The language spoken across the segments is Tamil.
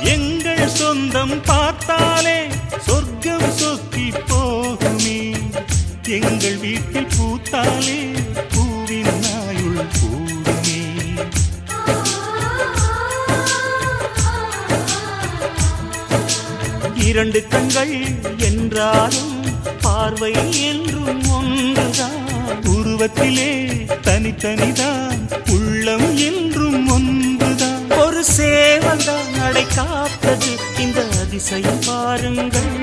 எங்கள் சொந்தம் பார்த்தாலே சொர்க்கம் சொக்கி போகுமே. எங்கள் வீட்டில் பூத்தாலே பூவின் நாயுள் கூடுமே. இரண்டு கண்கள் என்றாலும் பார்வை என்றும் ஒன்றுதான். உருவத்திலே தனித்தனிதான், உள்ளம் என்றும் ஒன்றுதான். ஒரு சேவல்தான் நடை காத்தது, இந்த அதிசயம் பாருங்கள்.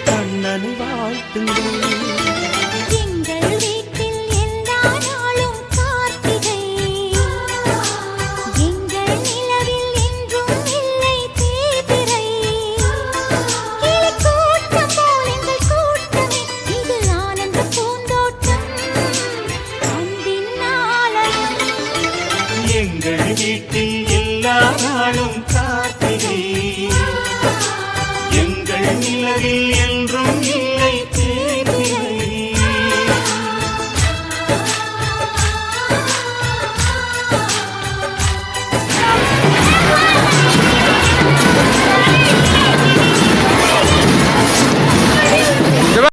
கண்ணனை வாழ்த்துங்கள். எங்கள் வீட்டில் எல்லா நாளும் கார்த்திகை. எங்கள் நிலவில் என்றும் இல்லை தேய்பிறை. கிளிக்கூட்டம் போல் எங்கள் கூட்டமே, இது ஆனந்த பூந்தோட்டம், அன்பின் ஆலயம். எங்கள் வீட்டில் எல்லா நாளும் கார்த்திகை. எங்கள் நிலவில்